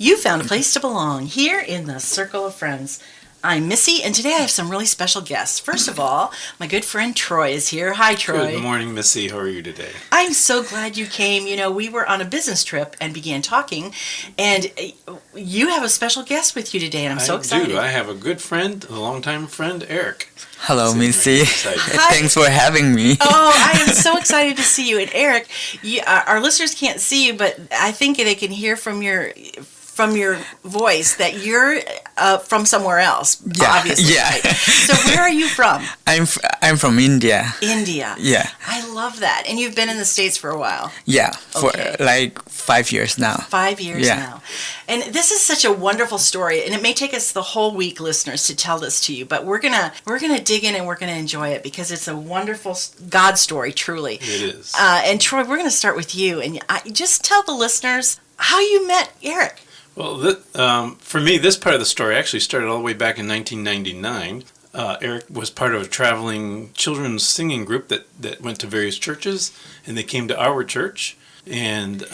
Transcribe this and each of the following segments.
You found a place to belong here in the Circle of Friends. I'm Missy, and today I have some really special guests. First of all, my good friend Troy is here. Hi, Troy. Good morning, Missy. How are you today? I'm so glad you came. You know, we were on a business trip and began talking, and you have a special guest with you today, and I'm so excited. I do. I have a good friend, a longtime friend, Eric. Hello, Missy. Hi. Thanks for having me. Oh, I am so excited to see you. And Eric, our listeners can't see you, but I think they can hear from your voice that you're from somewhere else. Yeah, obviously. yeah. Right? So where are you from? I'm from India. India. Yeah. I love that. And you've been in the States for a while. Yeah, for Okay. like 5 years now. 5 years Yeah. now. And this is such a wonderful story, and it may take us the whole week, listeners, to tell this to you, but we're gonna dig in and we're gonna enjoy it because it's a wonderful God story, truly. It is. And Troy, we're gonna start with you, and just tell the listeners how you met Eric. Well, for me, this part of the story actually started all the way back in 1999. Eric was part of a traveling children's singing group that went to various churches, and they came to our church. And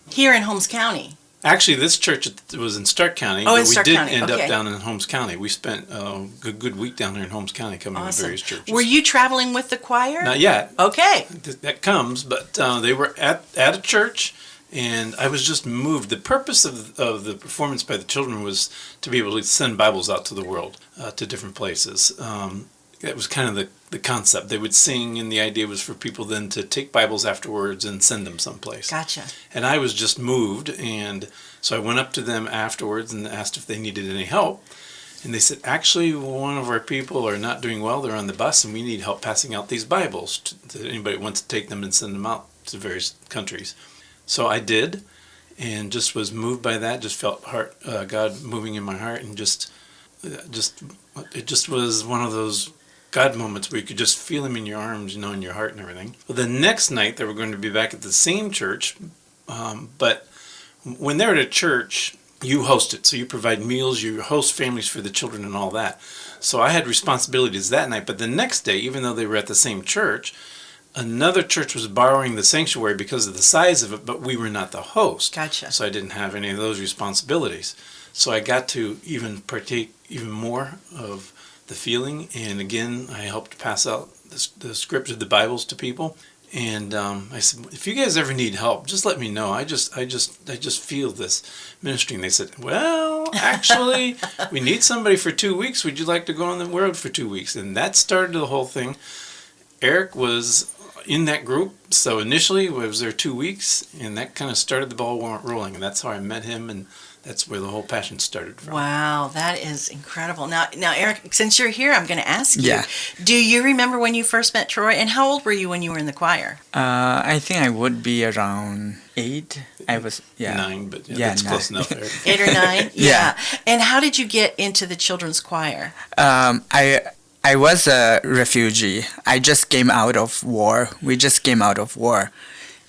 Here in Holmes County. actually, this church was in Stark County, Oh, but in we Stark did County, end okay. up down in Holmes County. We spent a good week down there in Holmes County coming to Awesome. various churches. Were you traveling with the choir? Not yet. Okay. That comes, but they were at a church, and I was just moved. The purpose of the performance by the children was to be able to send Bibles out to the world, to different places. That was kind of the concept. They would sing, and the idea was for people then to take Bibles afterwards and send them someplace. Gotcha. And I was just moved, and so I went up to them afterwards and asked if they needed any help. And they said, actually, one of our people are not doing well. They're on the bus, and we need help passing out these Bibles to anybody who wants to take them and send them out to various countries. So I did, and just was moved by that. Just felt God moving in my heart, and it just was one of those God moments where you could just feel Him in your arms, in your heart and everything. Well, the next night they were going to be back at the same church, but when they're at a church, you host it. So you provide meals, you host families for the children and all that. So I had responsibilities that night. But the next day, even though they were at the same church, another church was borrowing the sanctuary because of the size of it, but we were not the host. Gotcha. So I didn't have any of those responsibilities. So I got to even partake even more of the feeling. And again, I helped pass out the scripture, the Bibles to people. And I said, if you guys ever need help, just let me know. I just feel this ministry. And they said, well, actually, we need somebody for 2 weeks. Would you like to go on the road for 2 weeks? And that started the whole thing. Eric was in that group. So initially, I was there 2 weeks, and that kind of started the ball rolling. And that's how I met him, and that's where the whole passion started from. Wow, that is incredible. Now, Eric, since you're here, I'm going to ask you. Yeah. Do you remember when you first met Troy? And how old were you when you were in the choir? I think I would be around 8. I was 9, but that's 9. close enough, Eric. 8 or 9? Yeah. And how did you get into the children's choir? I was a refugee. I just came out of war. We just came out of war.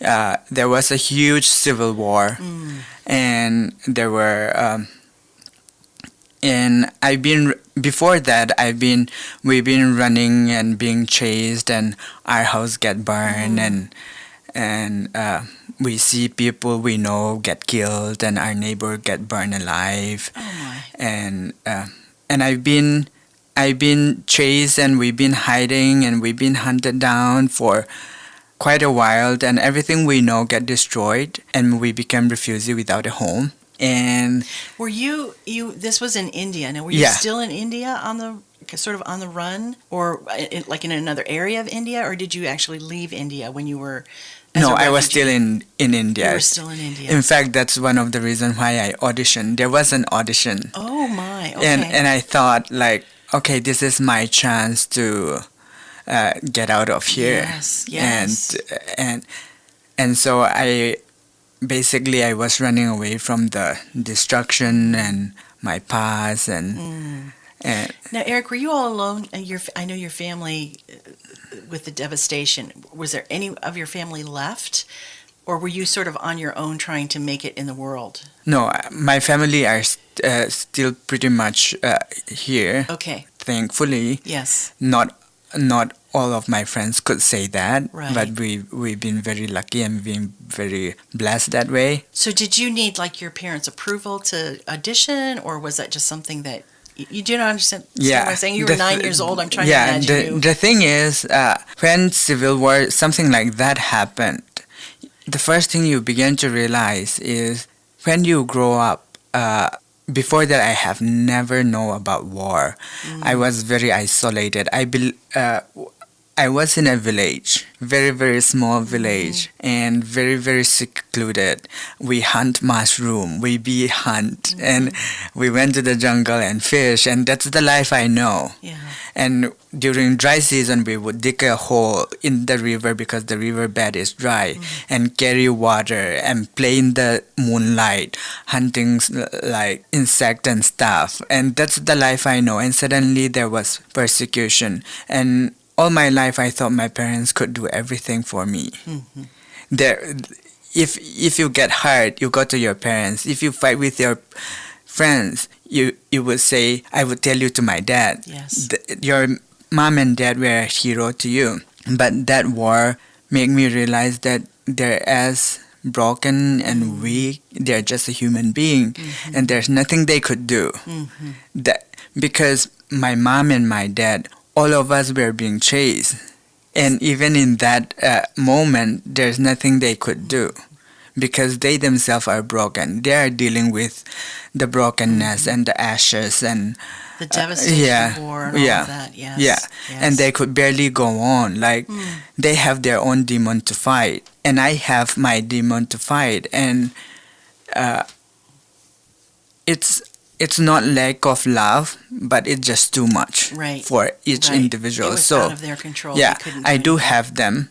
There was a huge civil war, and there were, and before that, we've been running and being chased, and our house get burned, and we see people we know get killed, and our neighbor get burned alive. Oh my. And I've been chased, and we've been hiding, and we've been hunted down for quite a while, and everything we know get destroyed, and we become refugees without a home. And Were you this was in India. Now, were you Yeah. still in India on the run, or like in another area of India, or did you actually leave India when you were as no, a I was refugee? still in India. You were still in India. In fact, that's one of the reasons why I auditioned. There was an audition, Oh my. Okay. and I thought, like, okay, this is my chance to get out of here. Yes. And so I was running away from the destruction and my past and Now, Eric, were you all alone? I know your family, with the devastation. Was there any of your family left, or were you sort of on your own trying to make it in the world? no, my family are still pretty much here. Okay. Thankfully, Yes. not all of my friends could say that, Right. but we've been very lucky and been very blessed that way. So did you need like your parents' approval to audition, or was that just something that you do not understand? Yeah, What I'm saying? You were the 9 th- years old. I'm trying to imagine you. the thing is, when Civil War, something like that happened, the first thing you begin to realize is when you grow up. Before that, I have never know about war. I was very isolated. I was in a village, very, very small village, and very, very secluded. We hunt mushroom, we bee hunt, and we went to the jungle and fish, and that's the life I know. Yeah. And during dry season, we would dig a hole in the river because the river bed is dry, and carry water and play in the moonlight, hunting like insect and stuff. And that's the life I know. And suddenly there was persecution, and all my life I thought my parents could do everything for me. There, if you get hurt, you go to your parents. If you fight with your friends, you would say, I would tell you to my dad. Yes. Your mom and dad were a hero to you. But that war made me realize that they're as broken and weak. They're just a human being, and there's nothing they could do. That because my mom and my dad, all of us were being chased, and even in that moment, there's nothing they could do. Because they themselves are broken. They are dealing with the brokenness and the ashes and The devastation of war and all of that. Yes. yeah. Yes. And they could barely go on. Like they have their own demon to fight, and I have my demon to fight. And it's not lack of love, but it's just too much Right. for each Right. individual. It was So out of their control. yeah, They couldn't I do anything. have them.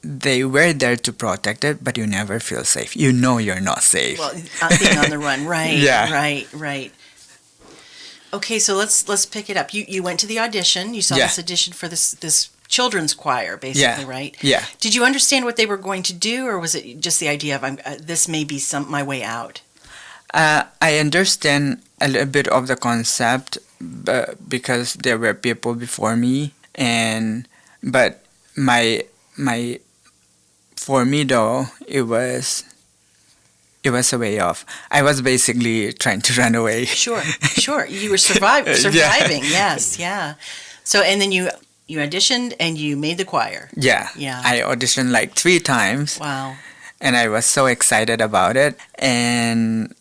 They were there to protect it, but you never feel safe. You know you're not safe. Well, being on the run, right? Yeah. Right. Okay, so let's pick it up. You went to the audition. You saw Yeah. this audition for this children's choir, basically, right? Yeah. Did you understand what they were going to do, or was it just the idea of this may be my way out? I understand a little bit of the concept because there were people before me, but for me though it was a way off. I was basically trying to run away. Sure. You were surviving. Yes, yeah. So and then you auditioned and you made the choir. Yeah. I auditioned like 3 times. Wow. And I was so excited about it, and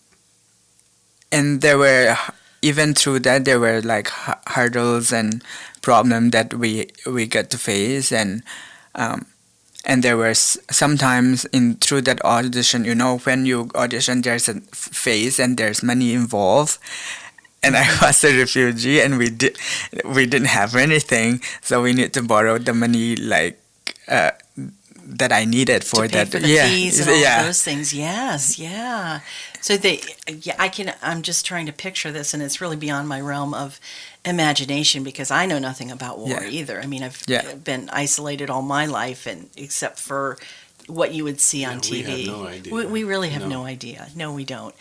there were, even through that, there were like hurdles and problems that we got to face, and there were sometimes through that audition, when you audition, there's a phase and there's money involved. And I was a refugee, and we didn't have anything, so we need to borrow the money that I needed for to pay that. for the fees and all of those things. Yes, yeah. So I'm just trying to picture this, and it's really beyond my realm of imagination because I know nothing about war either. I mean, I've been isolated all my life, and except for what you would see on TV. We have no idea. We really have no idea. No, we don't.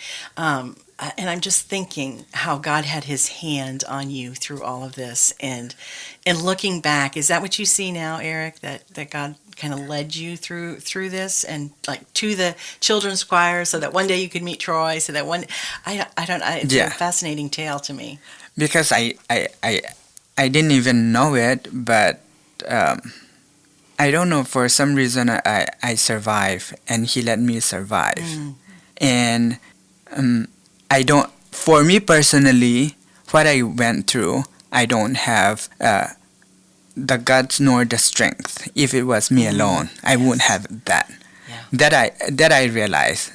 And I'm just thinking how God had His hand on you through all of this, and looking back, is that what you see now, Eric? That God kind of led you through this, and like to the children's choir, so that one day you could meet Troy. So that it's a fascinating tale to me. Because I didn't even know it, but I don't know, for some reason I survived, and He let me survive. And for me personally, what I went through, I don't have the guts nor the strength. If it was me alone, I wouldn't have that. Yeah. That I realized.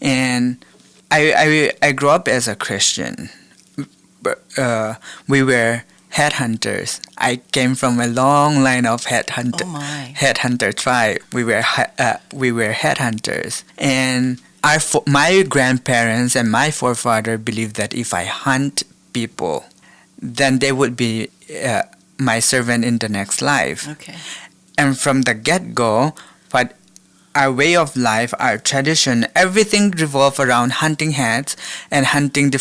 And I grew up as a Christian. We were headhunters. I came from a long line of headhunter tribe. We were headhunters, and my grandparents and my forefather believed that if I hunt people, then they would be my servant in the next life. Okay. And from the get-go, but our way of life, our tradition, everything revolved around hunting heads and hunting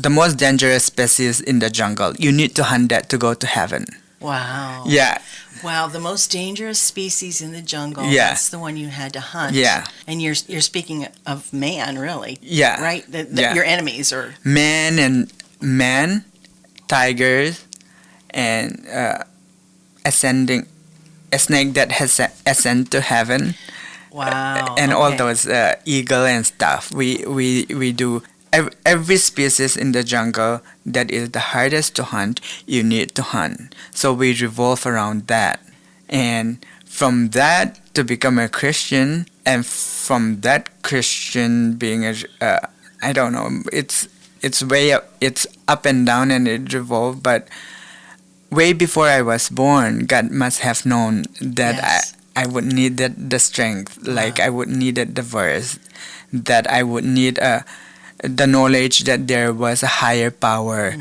the most dangerous species in the jungle. You need to hunt that to go to heaven. Wow. Yeah, Wow, the most dangerous species in the jungle. Yeah. That's the one you had to hunt. Yeah. And you're speaking of man, really. yeah. Right? Yeah. Your enemies are. Man, tigers, and a snake that has ascended to heaven, Wow. and all okay. those eagle and stuff. We do every species in the jungle that is the hardest to hunt. You need to hunt. So we revolve around that, and from that to become a Christian, and from that Christian being a I don't know. It's way up. It's up and down, and it revolves. But way before I was born, God must have known that Yes. I would need the strength, like I would need the verse, that I would need the knowledge that there was a higher power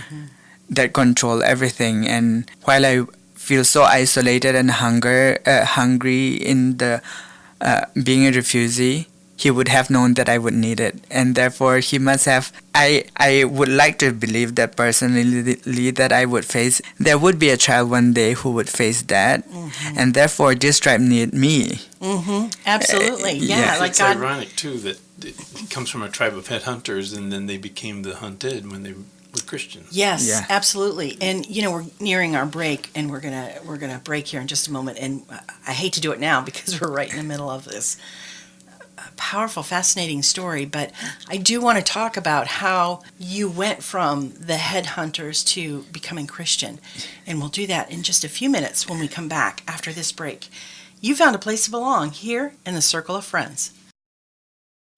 that control everything. And while I feel so isolated and hungry in the being a refugee, he would have known that I would need it, and therefore he must have. I would like to believe that personally that I would face. There would be a child one day who would face that, and therefore this tribe need me. Absolutely. Yeah. yeah. Like It's God. ironic too that it comes from a tribe of headhunters, and then they became the hunted when they were Christians. Yes, Yeah. absolutely. And we're nearing our break, and we're gonna break here in just a moment. And I hate to do it now because we're right in the middle of this powerful, fascinating story. But I do want to talk about how you went from the headhunters to becoming Christian, and we'll do that in just a few minutes when we come back after this break. You found a place to belong here in the Circle of Friends.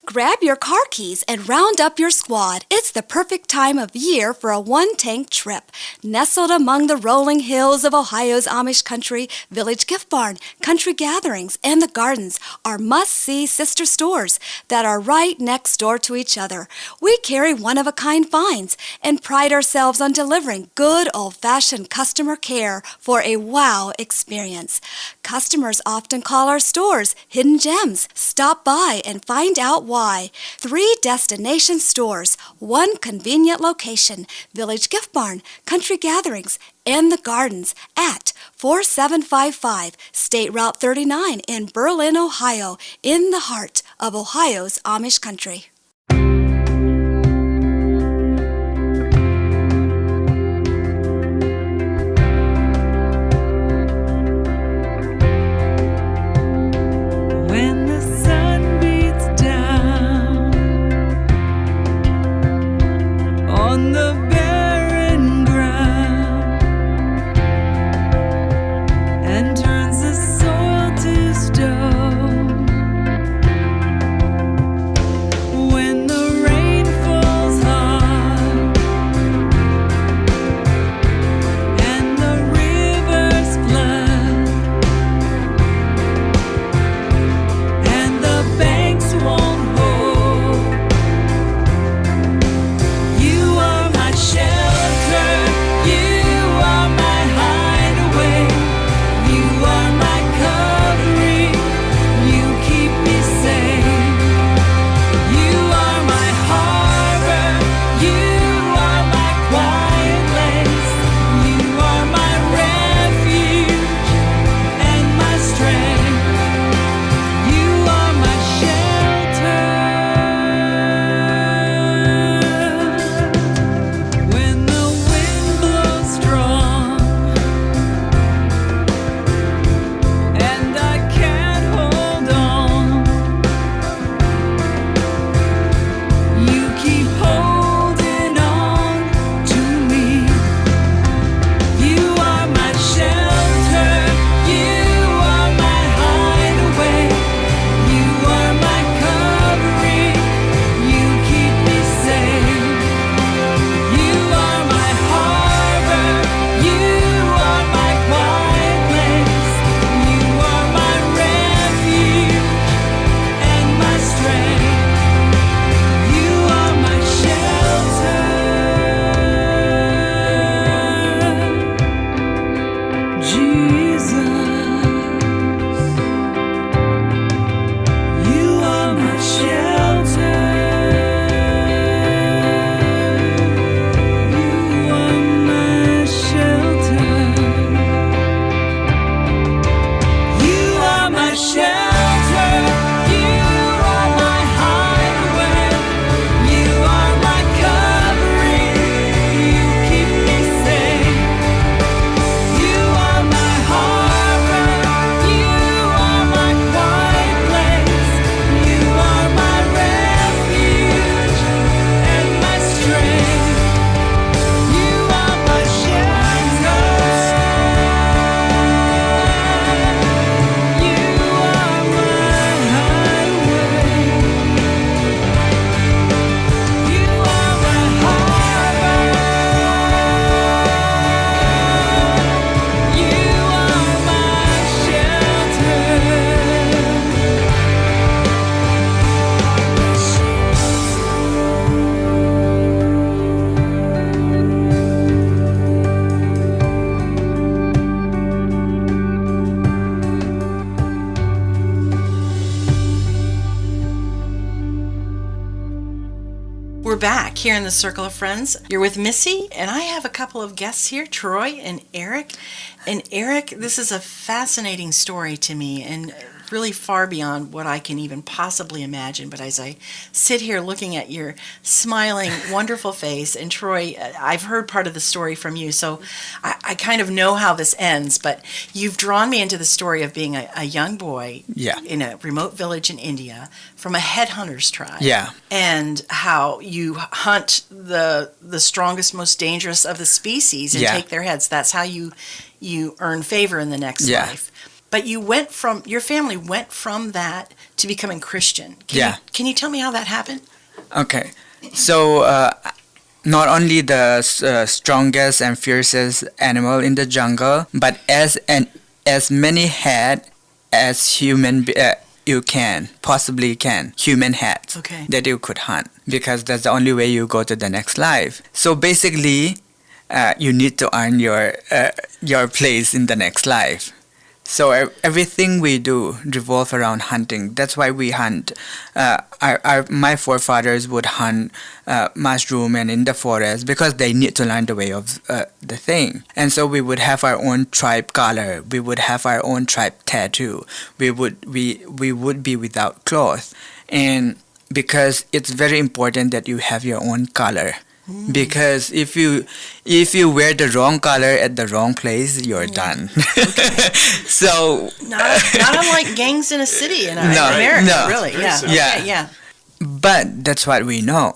Grab your car keys and round up your squad. It's the perfect time of year for a one-tank trip. Nestled among the rolling hills of Ohio's Amish country, Village Gift Barn, Country Gatherings, and the Gardens are must-see sister stores that are right next door to each other. We carry one-of-a-kind finds and pride ourselves on delivering good old-fashioned customer care for a wow experience. Customers often call our stores hidden gems. Stop by and find out why. 3 destination stores, 1 convenient location, Village Gift Barn, Country Gatherings, and the Gardens at 4755 State Route 39 in Berlin, Ohio, in the heart of Ohio's Amish country. When the sun beats down on the barren ground and turns the soil to stone, We're back here in the Circle of Friends. You're with Missy, and I have a couple of guests here, Troy and Eric. And Eric, this is a fascinating story to me and really far beyond what I can even possibly imagine. But as I sit here looking at your smiling, wonderful face, and Troy, I've heard part of the story from you, so I kind of know how this ends. But you've drawn me into the story of being a young boy Yeah. in a remote village in India from a headhunters tribe. Yeah. And how you hunt the strongest, most dangerous of the species and Yeah. take their heads. That's how you earn favor in the next Yeah. life. But your family went from that to becoming Christian. Yeah. Can you tell me how that happened? Okay. So not only the strongest and fiercest animal in the jungle, but as many head as you possibly can human heads Okay. that you could hunt, because that's the only way you go to the next life. So basically, you need to earn your place in the next life. So everything we do revolve around hunting. That's why we hunt. My forefathers would hunt mushroom and in the forest because they need to learn the way of the thing. And so we would have our own tribe color. We would have our own tribe tattoo. We would be without clothes, and because it's very important that you have your own color. Because if you wear the wrong color at the wrong place, you're done. So Not unlike gangs in a city in No, America, no. really. Very Yeah. similar. Yeah. Okay, yeah. but that's what we know.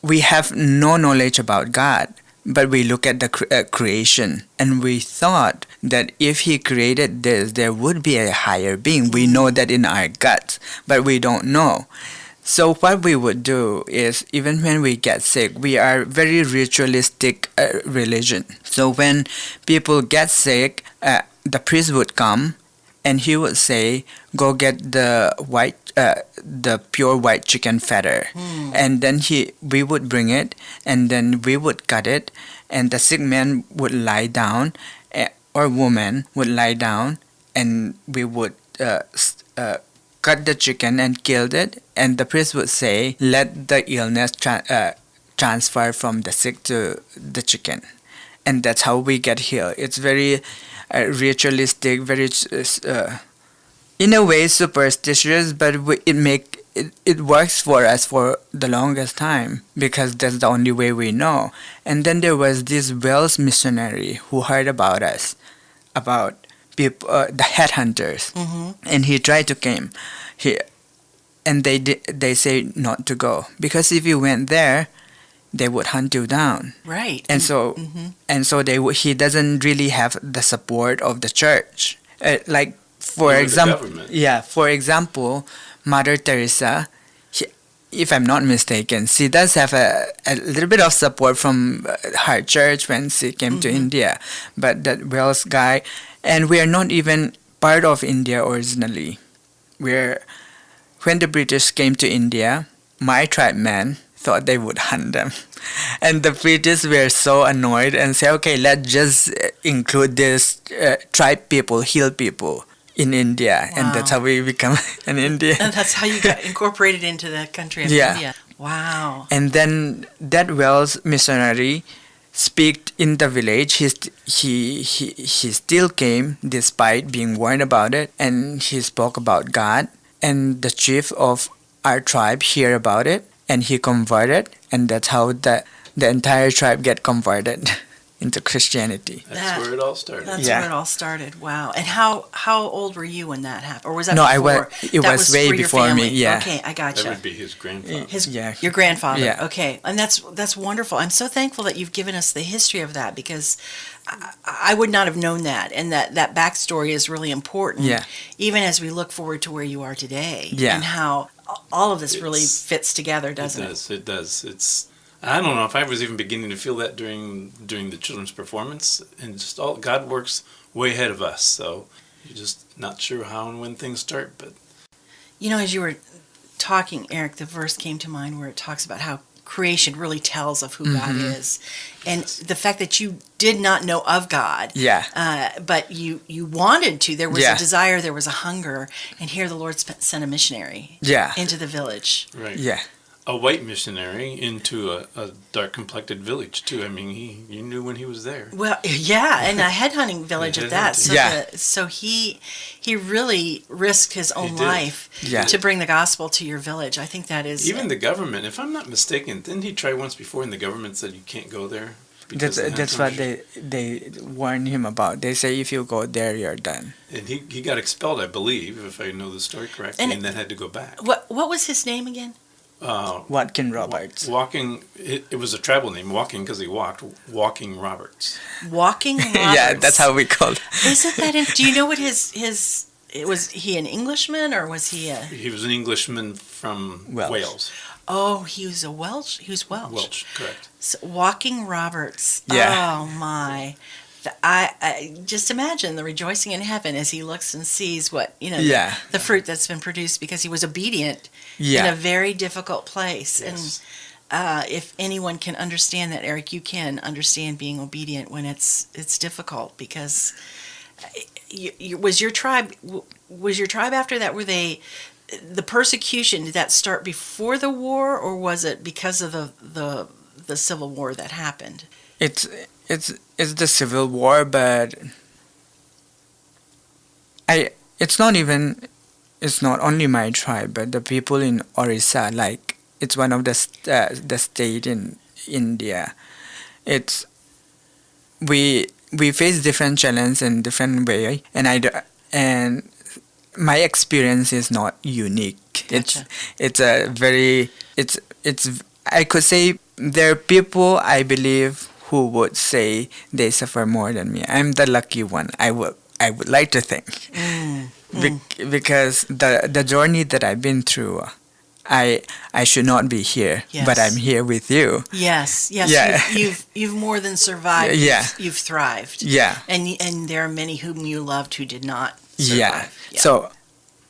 We have no knowledge about God, but we look at the creation and we thought that if He created this, there would be a higher being. We know that in our guts, but we don't know. So what we would do is, even when we get sick, we are very ritualistic religion. So when people get sick, the priest would come and he would say, "Go get the pure white chicken feather," and then we would bring it, and then we would cut it, and the sick man would lie down, or woman would lie down, and we would cut the chicken and killed it, and the priest would say, "Let the illness transfer from the sick to the chicken," and that's how we get healed. It's very ritualistic, very in a way superstitious, but it works for us for the longest time because that's the only way we know. And then there was this Welsh missionary who heard about us, about people, the headhunters, and he tried to come. And they say not to go because if you went there, they would hunt you down. Right. And so he doesn't really have the support of the church. Like for Or the example, government. for example, Mother Teresa, if I'm not mistaken, she does have a little bit of support from her church when she came to India. But that Welsh guy, and we are not even part of India originally. When the British came to India, my tribe men thought they would hunt them. And the British were so annoyed and said, "Okay, let's just include this tribe people, hill people in India." And that's how we become an Indian. And that's how you got incorporated into the country of Yeah. India. Wow. And then that Welsh missionary speak in the village. He still came despite being warned about it, and he spoke about God. And the chief of our tribe hear about it, and he converted, and that's how the entire tribe get converted into Christianity. That's where it all started. That's Yeah. where it all started. Wow. And how old were you when that happened? Or was that No, before? it That was way for your before me, family. yeah. Okay, I That gotcha. would be his grandfather. Your grandfather. Yeah. Okay. And that's wonderful. I'm so thankful that you've given us the history of that because I would not have known that. And that backstory is really important. Yeah. Even as we look forward to where you are today. Yeah. And how all of this really It's- fits together, doesn't it? It does. It's. I don't know if I was even beginning to feel that during the children's performance, and just all God works way ahead of us. So you're just not sure how and when things start, but You know, as you were talking, Eric, the verse came to mind where it talks about how creation really tells of who God is, and the fact that you did not know of God, but you wanted to. There was a desire, there was a hunger, and here the Lord sent a missionary Yeah. into the village. right. Yeah. a white missionary into a dark complected village too. I mean, you knew when he was there. Well, yeah, and a headhunting village at that. So, Yeah. so he really risked his own did. life Yeah. to bring the gospel to your village. I think that is Even the government, if I'm not mistaken, didn't he try once before and the government said you can't go there? because of That's that what country? they warn him about. They say if you go there, you're done. And he got expelled, I believe, if I know the story correctly, And- and then had to go back. what was his name again? Watkin Roberts. Walking, it was a tribal name, Walking because he walked, Walking Roberts. Walking Roberts. Yeah, that's how we call it. Isn't that? Do you know what his? Was he an Englishman or was he a? He was an Englishman from Welsh. Wales. Oh, he was a Welsh. He was Welsh. Welsh, correct. So, Walking Roberts. Yeah. Oh my. I just imagine the rejoicing in heaven as he looks and sees what Yeah. the fruit that's been produced because he was obedient in a Yeah. very difficult place. Yes. And if anyone can understand that, Eric, you can understand being obedient when it's difficult because was your tribe after that, were they the persecution, did that start before the war or was it because of the civil war that happened? It's the Civil War, but it's not only my tribe, but the people in Orissa, like it's one of the state in India. We face different challenges in different way, and my experience is not unique. Gotcha. It's I could say there are people I believe who would say they suffer more than me. I'm the lucky one. I would like to think. Because the journey that I've been through, I should not be here, but Yes. I'm here with you. Yes, Yeah. you've more than survived. Yeah. You've thrived. Yeah. And there are many whom you loved who did not survive. Yeah. So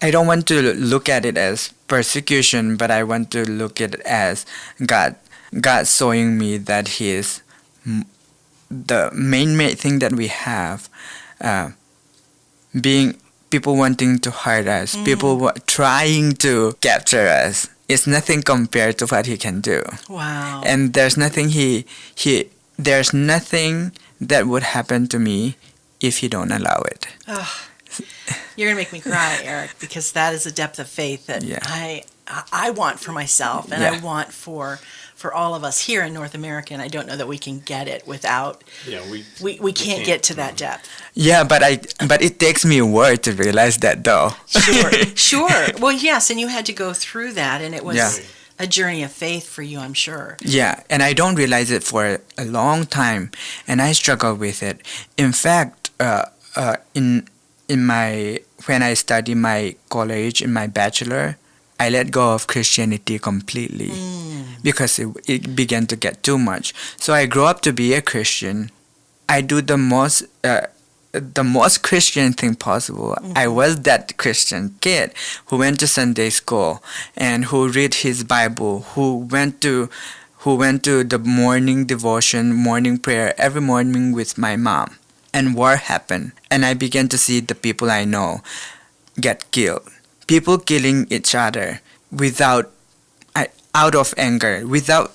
I don't want to look at it as persecution, but I want to look at it as God showing me that He is the main thing that we have, being people wanting to hurt us, people trying to capture us. It's nothing compared to what He can do, Wow. and there's nothing there's nothing that would happen to me if He don't allow it. You're gonna make me cry, Eric, because that is a depth of faith that Yeah. I want for myself, and I Yeah. want for all of us here in North America. And I don't know that we can get it without. Yeah, We can't get to that depth. Yeah, but it takes me a word to realize that though. Sure. Well, yes, and you had to go through that, and it was Yeah. a journey of faith for you, I'm sure. Yeah, and I don't realize it for a long time, and I struggle with it. In fact, when I study my college in my bachelor, I let go of Christianity completely because it began to get too much. So I grew up to be a Christian. I do the most Christian thing possible. I was that Christian kid who went to Sunday school and who read his Bible, who went to the morning devotion, morning prayer every morning with my mom. And war happened, and I began to see the people I know get killed. People killing each other out of anger,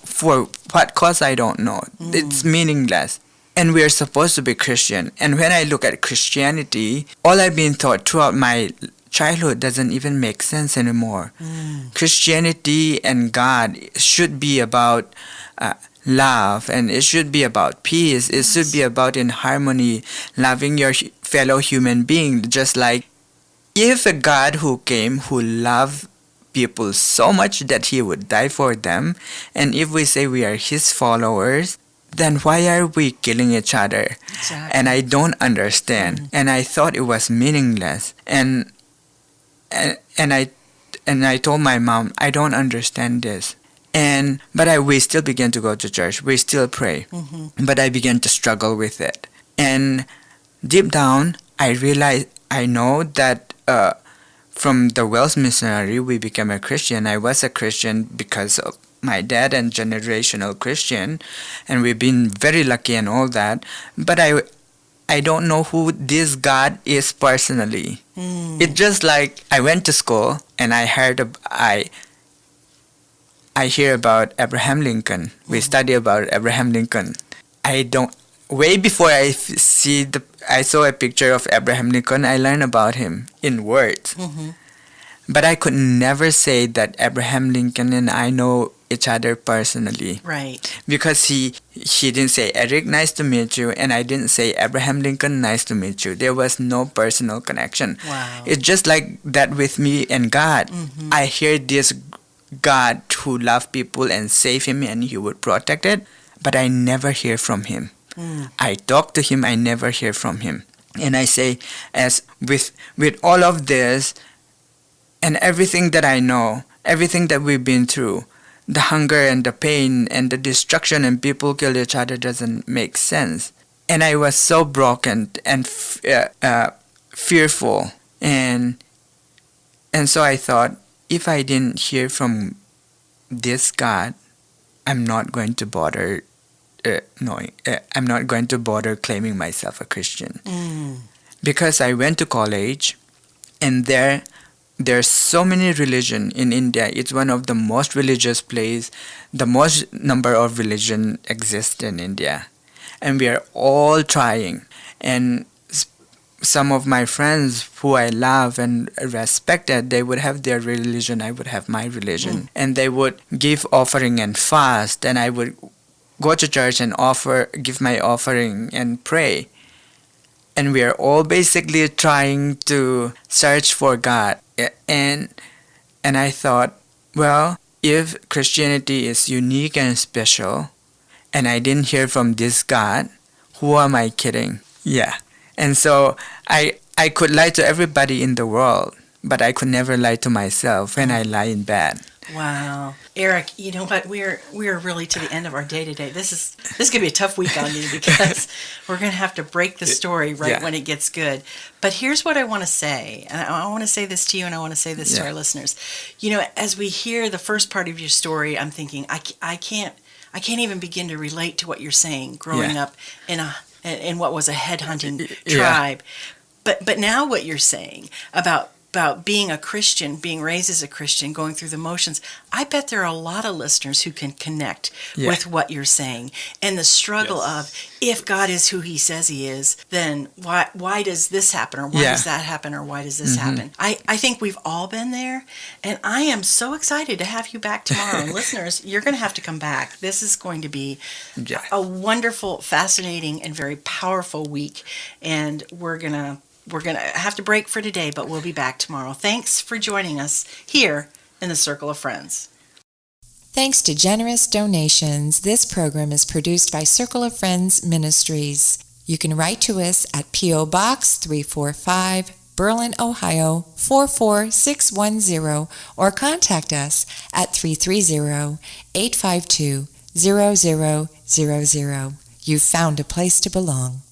for what cause I don't know. It's meaningless. And we are supposed to be Christian. And when I look at Christianity, all I've been taught throughout my childhood doesn't even make sense anymore. Christianity and God should be about love, and it should be about peace. It should be about in harmony, loving your fellow human being. Just like if a God who came, who loved people so much that He would die for them, and if we say we are His followers, then why are we killing each other? Exactly. And I don't understand. And I thought it was meaningless. And I told my mom, I don't understand this. But we still began to go to church. We still pray. But I began to struggle with it. And deep down, I know that from the Welsh missionary, we became a Christian. I was a Christian because of my dad and generational Christian. And we've been very lucky and all that. But I don't know who this God is personally. It's just like I went to school and I heard I hear about Abraham Lincoln. We study about Abraham Lincoln. Way before I saw a picture of Abraham Lincoln, I learned about him in words. But I could never say that Abraham Lincoln and I know each other personally. Right. Because he didn't say, Eric, nice to meet you, and I didn't say, Abraham Lincoln, nice to meet you. There was no personal connection. Wow. It's just like that with me and God. I hear this God who loved people and saved him and he would protect it, but I never hear from him. I talk to him, I never hear from him. And I say, as with all of this and everything that I know, everything that we've been through, the hunger and the pain and the destruction and people kill each other doesn't make sense. And I was so broken and fearful. And so I thought, if I didn't hear from this God, I'm not going to bother I'm not going to bother claiming myself a Christian. Because I went to college, and there's so many religion in India. It's one of the most religious place. The most number of religion exists in India, and we are all trying. And some of my friends who I love and respected, they would have their religion, I would have my religion, and they would give offering and fast, and I would go to church and give my offering and pray. And we are all basically trying to search for God. And I thought, well, if Christianity is unique and special, and I didn't hear from this God, who am I kidding? Yeah. And so I could lie to everybody in the world, but I could never lie to myself, and I lie in bed. Wow. Eric, you know what? We're really to the end of our day today. This is going to be a tough week on you because we're going to have to break the story when it gets good. But here's what I want to say. And I want to say this to you, and I want to say this to our listeners. You know, as we hear the first part of your story, I'm thinking I can't even begin to relate to what you're saying growing up in what was a headhunting tribe. But now what you're saying about being a Christian, being raised as a Christian, going through the motions, I bet there are a lot of listeners who can connect with what you're saying. And the struggle of, if God is who he says he is, then why does this happen? Or why does that happen? Or why does this happen? I think we've all been there. And I am so excited to have you back tomorrow. And listeners, you're going to have to come back. This is going to be a wonderful, fascinating, and very powerful week. And we're going to have to break for today, but we'll be back tomorrow. Thanks for joining us here in the Circle of Friends. Thanks to generous donations, this program is produced by Circle of Friends Ministries. You can write to us at P.O. Box 345, Berlin, Ohio 44610, or contact us at 330-852-0000. You've found a place to belong.